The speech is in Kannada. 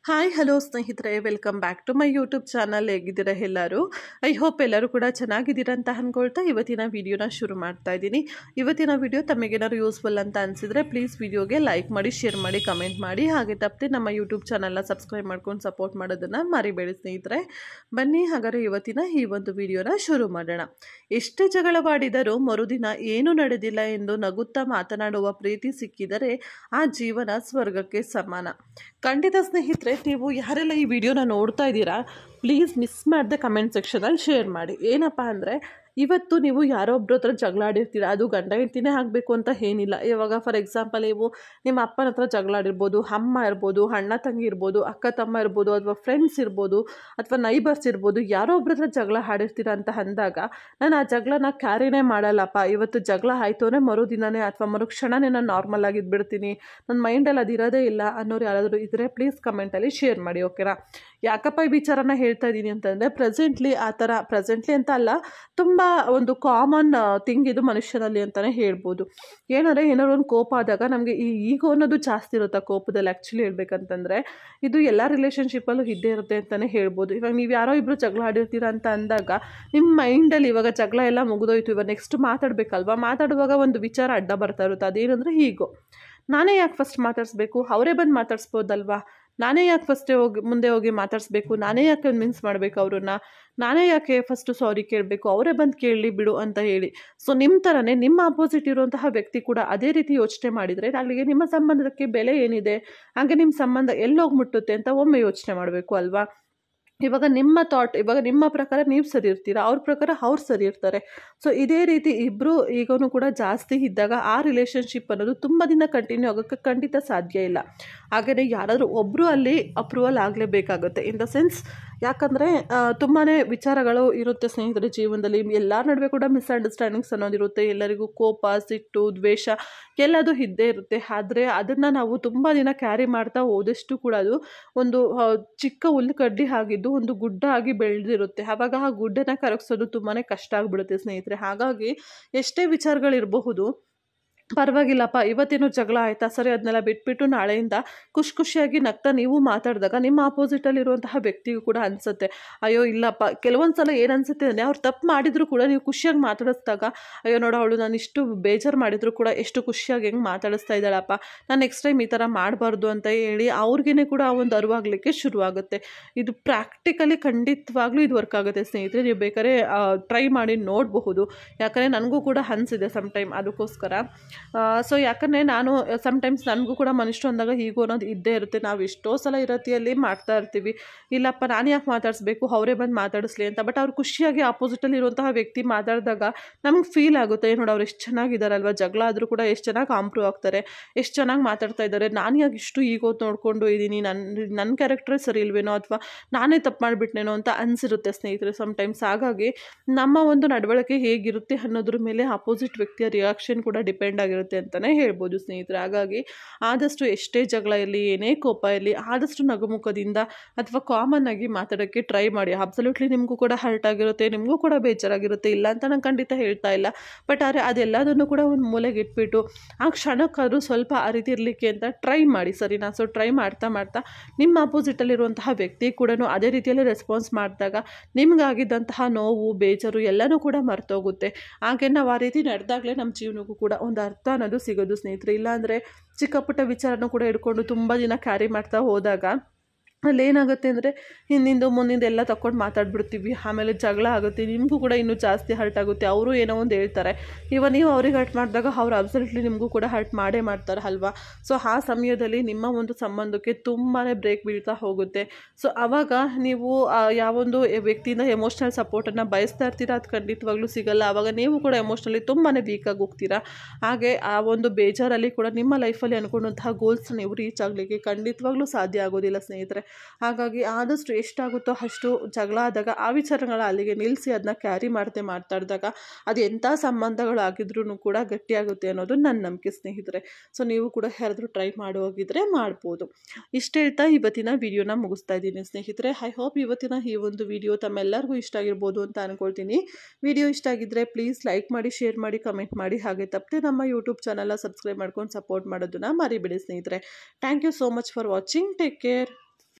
ಹಾಯ್ ಹಲೋ ಸ್ನೇಹಿತರೆ, welcome back to my YouTube channel. ಹೇಗಿದ್ದೀರಾ ಎಲ್ಲರೂ? ಐ ಹೋಪ್ ಎಲ್ಲರೂ ಕೂಡ ಚೆನ್ನಾಗಿದ್ದೀರಾ ಅಂತ ಅಂದ್ಕೊಳ್ತಾ ಇವತ್ತಿನ ವಿಡಿಯೋನ ಶುರು ಮಾಡ್ತಾ ಇದ್ದೀನಿ. ಇವತ್ತಿನ ವಿಡಿಯೋ ತಮಗೇನಾದ್ರು ಯೂಸ್ಫುಲ್ ಅಂತ ಅನಿಸಿದ್ರೆ ಪ್ಲೀಸ್ ವಿಡಿಯೋಗೆ ಲೈಕ್ ಮಾಡಿ, ಶೇರ್ ಮಾಡಿ, ಕಮೆಂಟ್ ಮಾಡಿ. ಹಾಗೆ ತಪ್ಪದೆ ನಮ್ಮ ಯೂಟ್ಯೂಬ್ ಚಾನಲ್ನ ಸಬ್ಸ್ಕ್ರೈಬ್ ಮಾಡ್ಕೊಂಡು ಸಪೋರ್ಟ್ ಮಾಡೋದನ್ನು ಮರಿಬೇಡಿ ಸ್ನೇಹಿತರೆ. ಬನ್ನಿ ಹಾಗಾದರೆ ಇವತ್ತಿನ ಈ ಒಂದು ವಿಡಿಯೋನ ಶುರು ಮಾಡೋಣ. ಎಷ್ಟೇ ಜಗಳವಾಡಿದರೂ ಮರುದಿನ ಏನೂ ನಡೆದಿಲ್ಲ ಎಂದು ನಗುತ್ತಾ ಮಾತನಾಡುವ ಪ್ರೀತಿ ಸಿಕ್ಕಿದರೆ ಆ ಜೀವನ ಸ್ವರ್ಗಕ್ಕೆ ಸಮಾನ. ಖಂಡಿತ ಸ್ನೇಹಿತರೆ, ನೀವು ಯಾರೆಲ್ಲ ಈ ವಿಡಿಯೋನ ನೋಡ್ತಾ ಇದ್ದೀರಾ ಪ್ಲೀಸ್ ಮಿಸ್ ಮಾಡದೆ ಕಮೆಂಟ್ ಸೆಕ್ಷನಲ್ಲಿ ಶೇರ್ ಮಾಡಿ. ಏನಪ್ಪ ಅಂದರೆ, ಇವತ್ತು ನೀವು ಯಾರೋ ಒಬ್ಬರ ಹತ್ರ ಜಗಳ ಆಡಿರ್ತೀರ, ಅದು ಗಂಡ ಹೆಂಡ್ತಿನೇ ಆಗಬೇಕು ಅಂತ ಏನಿಲ್ಲ. ಇವಾಗ ಫಾರ್ ಎಕ್ಸಾಂಪಲ್ ನೀವು ನಿಮ್ಮ ಅಪ್ಪನ ಹತ್ರ ಜಗಳ ಆಡಿರ್ಬೋದು, ಅಮ್ಮ ಇರ್ಬೋದು, ಅಣ್ಣ ತಂಗಿ ಇರ್ಬೋದು, ಅಕ್ಕ ತಮ್ಮ ಇರ್ಬೋದು, ಅಥವಾ ಫ್ರೆಂಡ್ಸ್ ಇರ್ಬೋದು, ಅಥವಾ ನೈಬರ್ಸ್ ಇರ್ಬೋದು, ಯಾರೋ ಒಬ್ಬರ ಹತ್ರ ಜಗಳ ಆಡಿರ್ತೀರ ಅಂತ ಅಂದಾಗ ನಾನು ಆ ಜಗಳನ ಕ್ಯಾರಿನೇ ಮಾಡಲ್ಲಪ್ಪ. ಇವತ್ತು ಜಗಳ ಆಯಿತು ಅಂದರೆ ಮರುದಿನನೇ ಅಥವಾ ಮರುಕ್ಷಣನೇ ನಾನು ನಾರ್ಮಲ್ ಆಗಿದ್ಬಿಡ್ತೀನಿ, ನನ್ನ ಮೈಂಡಲ್ಲಿ ಅದು ಇರೋದೇ ಇಲ್ಲ ಅನ್ನೋರು ಯಾರಾದರೂ ಇದ್ದರೆ ಪ್ಲೀಸ್ ಕಮೆಂಟಲ್ಲಿ ಶೇರ್ ಮಾಡಿ, ಓಕೆನಾ? ಯಾಕಪ್ಪ ಈ ವಿಚಾರನ ಹೇಳ್ತಾ ಇದ್ದೀನಿ ಅಂತಂದರೆ, ಪ್ರೆಸೆಂಟ್ಲಿ ಆ ಥರ, ಪ್ರೆಸೆಂಟ್ಲಿ ಅಂತ ಅಲ್ಲ, ತುಂಬ ಒಂದು ಕಾಮನ್ ಥಿಂಗ್ ಇದು ಮನುಷ್ಯನಲ್ಲಿ ಅಂತಲೇ ಹೇಳ್ಬೋದು. ಏನಾದರೆ ಏನಾದ್ರು ಒಂದು ಕೋಪ ಆದಾಗ ನಮಗೆ ಈ ಈಗೋ ಅನ್ನೋದು ಜಾಸ್ತಿ ಇರುತ್ತೆ ಕೋಪದಲ್ಲಿ. ಆ್ಯಕ್ಚುಲಿ ಹೇಳ್ಬೇಕಂತಂದರೆ ಇದು ಎಲ್ಲ ರಿಲೇಷನ್ಶಿಪ್ಪಲ್ಲೂ ಇದ್ದೇ ಇರುತ್ತೆ ಅಂತಲೇ ಹೇಳ್ಬೋದು. ಇವಾಗ ನೀವು ಯಾರೋ ಇಬ್ಬರು ಜಗಳ ಆಡಿರ್ತೀರ ಅಂತ ಅಂದಾಗ ನಿಮ್ಮ ಮೈಂಡಲ್ಲಿ ಇವಾಗ ಜಗಳ ಎಲ್ಲ ಮುಗಿದೋಯ್ತು, ಇವಾಗ ನೆಕ್ಸ್ಟ್ ಮಾತಾಡಬೇಕಲ್ವಾ, ಮಾತಾಡುವಾಗ ಒಂದು ವಿಚಾರ ಅಡ್ಡ ಬರ್ತಾ ಇರುತ್ತೆ. ಅದೇನಂದರೆ ಈಗೋ. ನಾನೇ ಯಾಕೆ ಫಸ್ಟ್ ಮಾತಾಡಿಸ್ಬೇಕು, ಅವರೇ ಬಂದು ಮಾತಾಡಿಸ್ಬೋದಲ್ವಾ? ನಾನೇ ಯಾಕೆ ಮುಂದೆ ಹೋಗಿ ಮಾತಾಡಿಸ್ಬೇಕು, ನಾನೇ ಯಾಕೆ ಕನ್ವಿನ್ಸ್ ಮಾಡಬೇಕು ಅವ್ರನ್ನ, ನಾನೇ ಯಾಕೆ ಫಸ್ಟು ಸಾರಿ ಕೇಳಬೇಕು, ಅವರೇ ಬಂದು ಕೇಳಲಿ ಬಿಡು ಅಂತ ಹೇಳಿ. ಸೊ ನಿಮ್ಮ ಥರನೇ ನಿಮ್ಮ ಆಪೋಸಿಟ್ ಇರುವಂತಹ ವ್ಯಕ್ತಿ ಕೂಡ ಅದೇ ರೀತಿ ಯೋಚನೆ ಮಾಡಿದರೆ ಅಲ್ಲಿಗೆ ನಿಮ್ಮ ಸಂಬಂಧಕ್ಕೆ ಬೆಲೆ ಏನಿದೆ, ಹಾಗೆ ನಿಮ್ಮ ಸಂಬಂಧ ಎಲ್ಲೋಗಿ ಮುಟ್ಟುತ್ತೆ ಅಂತ ಒಮ್ಮೆ ಯೋಚನೆ ಮಾಡಬೇಕು ಅಲ್ವಾ? ಇವಾಗ ನಿಮ್ಮ ಥಾಟ್, ಇವಾಗ ನಿಮ್ಮ ಪ್ರಕಾರ ನೀವು ಸರಿ ಇರ್ತೀರ, ಅವ್ರ ಪ್ರಕಾರ ಅವ್ರು ಸರಿ ಇರ್ತಾರೆ. ಸೊ ಇದೇ ರೀತಿ ಇಬ್ಬರು ಈಗನೂ ಕೂಡ ಜಾಸ್ತಿ ಇದ್ದಾಗ ಆ ರಿಲೇಷನ್ಶಿಪ್ ಅನ್ನೋದು ತುಂಬ ದಿನ ಕಂಟಿನ್ಯೂ ಆಗೋಕ್ಕೆ ಖಂಡಿತ ಸಾಧ್ಯ ಇಲ್ಲ. ಹಾಗೆಯೇ ಯಾರಾದರೂ ಒಬ್ಬರು ಅಲ್ಲಿ ಅಪ್ರೂವಲ್ ಆಗಲೇಬೇಕಾಗುತ್ತೆ. ಇನ್ ದ ಸೆನ್ಸ್, ಯಾಕಂದರೆ ತುಂಬಾ ವಿಚಾರಗಳು ಇರುತ್ತೆ ಸ್ನೇಹಿತರ ಜೀವನದಲ್ಲಿ. ಎಲ್ಲರ ನಡುವೆ ಕೂಡ ಮಿಸ್ಅಂಡರ್ಸ್ಟ್ಯಾಂಡಿಂಗ್ಸ್ ಅನ್ನೋದಿರುತ್ತೆ. ಎಲ್ಲರಿಗೂ ಕೋಪ, ಸಿಟ್ಟು, ದ್ವೇಷ ಎಲ್ಲದು ಇದ್ದೇ ಇರುತ್ತೆ. ಆದರೆ ಅದನ್ನು ನಾವು ತುಂಬ ದಿನ ಕ್ಯಾರಿ ಮಾಡ್ತಾ ಹೋದಷ್ಟು ಕೂಡ ಅದು ಒಂದು ಚಿಕ್ಕ ಹುಲ್ಲುಕಡ್ಡಿ ಆಗಿದ್ದು ಒಂದು ಗುಡ್ಡ ಆಗಿ ಬೆಳೆದಿರುತ್ತೆ. ಆವಾಗ ಆ ಗುಡ್ಡನ ಕರಗಿಸೋದು ತುಂಬಾ ಕಷ್ಟ ಆಗಿಬಿಡುತ್ತೆ ಸ್ನೇಹಿತರೆ. ಹಾಗಾಗಿ ಎಷ್ಟೇ ವಿಚಾರಗಳಿರಬಹುದು, ಪರವಾಗಿಲ್ಲಪ್ಪ, ಇವತ್ತೇನು ಜಗಳ ಆಯಿತಾ, ಸರಿ, ಅದನ್ನೆಲ್ಲ ಬಿಟ್ಬಿಟ್ಟು ನಾಳೆಯಿಂದ ಖುಷಿಯಾಗಿ ನಗ್ತಾ ನೀವು ಮಾತಾಡಿದಾಗ ನಿಮ್ಮ ಆಪೋಸಿಟಲ್ಲಿರುವಂತಹ ವ್ಯಕ್ತಿಗೂ ಕೂಡ ಅನಿಸುತ್ತೆ, ಅಯ್ಯೋ ಇಲ್ಲಪ್ಪ. ಕೆಲವೊಂದು ಸಲ ಏನು ಅನಿಸುತ್ತೆ ಅಂದರೆ, ಅವ್ರು ತಪ್ಪು ಮಾಡಿದರೂ ಕೂಡ ನೀವು ಖುಷಿಯಾಗಿ ಮಾತಾಡಿಸಿದಾಗ, ಅಯ್ಯೋ ನೋಡು ಅವಳು ನಾನು ಇಷ್ಟು ಬೇಜಾರು ಮಾಡಿದರೂ ಕೂಡ ಎಷ್ಟು ಖುಷಿಯಾಗಿ ಹೆಂಗೆ ಮಾತಾಡಿಸ್ತಾ ಇದ್ದಾಳಪ್ಪ, ನಾನು ನೆಕ್ಸ್ಟ್ ಟೈಮ್ ಈ ಥರ ಮಾಡಬಾರ್ದು ಅಂತ ಹೇಳಿ ಅವ್ರಿಗೇ ಕೂಡ ಒಂದು ಅರಿವಾಗಲಿಕ್ಕೆ ಶುರುವಾಗುತ್ತೆ. ಇದು ಪ್ರಾಕ್ಟಿಕಲಿ ಖಂಡಿತವಾಗ್ಲೂ ಇದು ವರ್ಕ್ ಆಗುತ್ತೆ ಸ್ನೇಹಿತರೆ. ನೀವು ಬೇಕಾದ್ರೆ ಟ್ರೈ ಮಾಡಿ ನೋಡಬಹುದು. ಯಾಕಂದರೆ ನನಗೂ ಕೂಡ ಅನಿಸಿದೆ ಸಮ್ಟೈಮ್. ಅದಕ್ಕೋಸ್ಕರ ಸೊ ಯಾಕಂದರೆ ನಾನು ಸಮ್ಟೈಮ್ಸ್ ನನಗೂ ಕೂಡ ಮನುಷ್ಯರು ಅಂದಾಗ ಹೀಗೂ ಅನ್ನೋದು ಇದ್ದೇ ಇರುತ್ತೆ. ನಾವು ಎಷ್ಟೋ ಸಲ ಈ ರೀತಿಯಲ್ಲಿ ಮಾಡ್ತಾ ಇರ್ತೀವಿ, ಇಲ್ಲಪ್ಪ ನಾನು ಯಾಕೆ ಮಾತಾಡಿಸ್ಬೇಕು, ಅವರೇ ಬಂದು ಮಾತಾಡಿಸ್ಲಿ ಅಂತ. ಬಟ್ ಅವ್ರು ಖುಷಿಯಾಗಿ ಆಪೋಸಿಟಲ್ಲಿ ಇರುವಂತಹ ವ್ಯಕ್ತಿ ಮಾತಾಡಿದಾಗ ನಮ್ಗೆ ಫೀಲ್ ಆಗುತ್ತೆ, ನೋಡಿ ಅವ್ರು ಎಷ್ಟು ಚೆನ್ನಾಗಿದ್ದಾರಲ್ವ, ಜಗಳ ಆದರೂ ಕೂಡ ಎಷ್ಟು ಚೆನ್ನಾಗಿ ಕಾಂಪ್ರೂವ್ ಆಗ್ತಾರೆ, ಎಷ್ಟು ಚೆನ್ನಾಗಿ ಮಾತಾಡ್ತಾ ಇದ್ದಾರೆ, ನಾನು ಯಾಕೆ ಇಷ್ಟು ಈಗೋ ನೋಡ್ಕೊಂಡು ಇದ್ದೀನಿ, ನನ್ನ ಕ್ಯಾರೆಕ್ಟ್ರೇ ಸರಿ ಇಲ್ವೇನೋ, ಅಥವಾ ನಾನೇ ತಪ್ಪು ಮಾಡಿಬಿಟ್ನೇನೋ ಅಂತ ಅನಿಸಿರುತ್ತೆ ಸ್ನೇಹಿತರೆ ಸಮ್ಟೈಮ್ಸ್. ಹಾಗಾಗಿ ನಮ್ಮ ಒಂದು ನಡವಳಿಕೆ ಹೇಗಿರುತ್ತೆ ಅನ್ನೋದ್ರ ಮೇಲೆ ಆಪೋಸಿಟ್ ವ್ಯಕ್ತಿಯ ರಿಯಾಕ್ಷನ್ ಕೂಡ ಡಿಪೆಂಡ್ ಆಗಿರುತ್ತೆ ಅಂತಲೇ ಹೇಳ್ಬೋದು ಸ್ನೇಹಿತರೆ. ಹಾಗಾಗಿ ಆದಷ್ಟು ಎಷ್ಟೇ ಜಗಳ ಇರಲಿ, ಏನೇ ಕೋಪ ಇರಲಿ, ಆದಷ್ಟು ನಗುಮುಖದಿಂದ ಅಥವಾ ಕಾಮನ್ ಆಗಿ ಮಾತಾಡೋಕ್ಕೆ ಟ್ರೈ ಮಾಡಿ. ಅಬ್ಸಲ್ಯೂಟ್ಲಿ ನಿಮಗೂ ಕೂಡ ಹರ್ಟ್ ಆಗಿರುತ್ತೆ, ನಿಮಗೂ ಕೂಡ ಬೇಜಾರಾಗಿರುತ್ತೆ, ಇಲ್ಲ ಅಂತ ನಾನು ಖಂಡಿತ ಹೇಳ್ತಾ ಇಲ್ಲ. ಬಟ್ ಆದರೆ ಅದೆಲ್ಲದನ್ನು ಕೂಡ ಒಂದು ಮೂಲೆಗೆ ಇಟ್ಬಿಟ್ಟು ಆ ಕ್ಷಣಕ್ಕಾದರೂ ಸ್ವಲ್ಪ ಅರಿತಿರಲಿಕ್ಕೆ ಅಂತ ಟ್ರೈ ಮಾಡಿ, ಸರಿನಾ? ಸೊ ಟ್ರೈ ಮಾಡ್ತಾ ನಿಮ್ಮ ಆಪೋಸಿಟಲ್ಲಿರುವಂತಹ ವ್ಯಕ್ತಿ ಕೂಡ ಅದೇ ರೀತಿಯಲ್ಲಿ ರೆಸ್ಪಾನ್ಸ್ ಮಾಡಿದಾಗ ನಿಮಗಾಗಿದ್ದಂತಹ ನೋವು, ಬೇಜಾರು ಎಲ್ಲನೂ ಕೂಡ ಮರ್ತೋಗುತ್ತೆ. ಹಾಗೆ ನಾವು ಆ ರೀತಿ ನಡೆದಾಗಲೇ ನಮ್ಮ ಜೀವನಕ್ಕೂ ಕೂಡ ಒಂದು ಅರ್ಥ ಅನ್ನೋದು ಸಿಗೋದು ಸ್ನೇಹಿತರೆ. ಇಲ್ಲಾಂದರೆ ಚಿಕ್ಕ ಪುಟ್ಟ ವಿಚಾರನೂ ಕೂಡ ಹಿಡ್ಕೊಂಡು ತುಂಬ ದಿನ ಕ್ಯಾರಿ ಮಾಡ್ತಾ ಹೋದಾಗ ಅಲ್ಲೇನಾಗುತ್ತೆ ಅಂದರೆ ಹಿಂದಿಂದು ಮುಂದಿಂದ ಎಲ್ಲ ತಗೊಂಡು ಮಾತಾಡ್ಬಿಡ್ತೀವಿ, ಆಮೇಲೆ ಜಗಳ ಆಗುತ್ತೆ, ನಿಮಗೂ ಕೂಡ ಇನ್ನೂ ಜಾಸ್ತಿ ಹರ್ಟ್ ಆಗುತ್ತೆ. ಅವರು ಏನೋ ಒಂದು ಹೇಳ್ತಾರೆ, ಇವಾಗ ನೀವು ಅವ್ರಿಗೆ ಹರ್ಟ್ ಮಾಡಿದಾಗ ಅವ್ರು ಅಬ್ಸಲ್ಯೂಟ್ಲಿ ನಿಮಗೂ ಕೂಡ ಹರ್ಟ್ ಮಾಡೇ ಮಾಡ್ತಾರೆ ಅಲ್ವಾ? ಸೊ ಆ ಸಮಯದಲ್ಲಿ ನಿಮ್ಮ ಒಂದು ಸಂಬಂಧಕ್ಕೆ ತುಂಬಾ ಬ್ರೇಕ್ ಬೀಳ್ತಾ ಹೋಗುತ್ತೆ. ಸೊ ಆವಾಗ ನೀವು ಯಾವೊಂದು ವ್ಯಕ್ತಿಯಿಂದ ಎಮೋಷ್ನಲ್ ಸಪೋರ್ಟನ್ನು ಬಯಸ್ತಾ ಇರ್ತೀರ, ಅದು ಖಂಡಿತವಾಗ್ಲೂ ಸಿಗಲ್ಲ. ಆವಾಗ ನೀವು ಕೂಡ ಎಮೋಷ್ನಲಿ ತುಂಬಾ ವೀಕಾಗಿ ಹೋಗ್ತೀರಾ. ಹಾಗೆ ಆ ಒಂದು ಬೇಜಾರಲ್ಲಿ ಕೂಡ ನಿಮ್ಮ ಲೈಫಲ್ಲಿ ಅಂದ್ಕೊಂಡಂತಹ ಗೋಲ್ಸ್ ನೀವು ರೀಚ್ ಆಗಲಿಕ್ಕೆ ಖಂಡಿತವಾಗ್ಲೂ ಸಾಧ್ಯ ಆಗೋದಿಲ್ಲ ಸ್ನೇಹಿತರೆ. ಹಾಗಾಗಿ ಆದಷ್ಟು ಎಷ್ಟಾಗುತ್ತೋ ಅಷ್ಟು ಜಗಳ ಆದಾಗ ಆ ವಿಚಾರಗಳ ಅಲ್ಲಿಗೆ ನಿಲ್ಲಿಸಿ ಅದನ್ನ ಕ್ಯಾರಿ ಮಾತಾಡಿದಾಗ ಅದು ಎಂಥ ಸಂಬಂಧಗಳಾಗಿದ್ರೂ ಕೂಡ ಗಟ್ಟಿಯಾಗುತ್ತೆ ಅನ್ನೋದು ನನ್ನ ನಂಬಿಕೆ ಸ್ನೇಹಿತರೆ. ಸೊ ನೀವು ಕೂಡ ಯಾರಾದರೂ ಟ್ರೈ ಹೋಗಿದ್ರೆ ಮಾಡ್ಬೋದು. ಇಷ್ಟು ಹೇಳ್ತಾ ಇವತ್ತಿನ ವಿಡಿಯೋನ ಮುಗಿಸ್ತಾ ಇದ್ದೀನಿ ಸ್ನೇಹಿತರೆ. ಐ ಹೋಪ್ ಇವತ್ತಿನ ಈ ಒಂದು ವಿಡಿಯೋ ತಮ್ಮೆಲ್ಲರಿಗೂ ಇಷ್ಟ ಆಗಿರ್ಬೋದು ಅಂತ ಅಂದ್ಕೊಳ್ತೀನಿ. ವಿಡಿಯೋ ಇಷ್ಟ ಆಗಿದ್ದರೆ ಪ್ಲೀಸ್ ಲೈಕ್ ಮಾಡಿ, ಶೇರ್ ಮಾಡಿ, ಕಮೆಂಟ್ ಮಾಡಿ. ಹಾಗೆ ತಪ್ಪದೆ ನಮ್ಮ ಯೂಟ್ಯೂಬ್ ಚಾನಲ್ನ ಸಬ್ಸ್ಕ್ರೈಬ್ ಮಾಡ್ಕೊಂಡು ಸಪೋರ್ಟ್ ಮಾಡೋದನ್ನ ಮರಿಬೇಡಿ ಸ್ನೇಹಿತರೆ. Thank you so much for watching. Take care.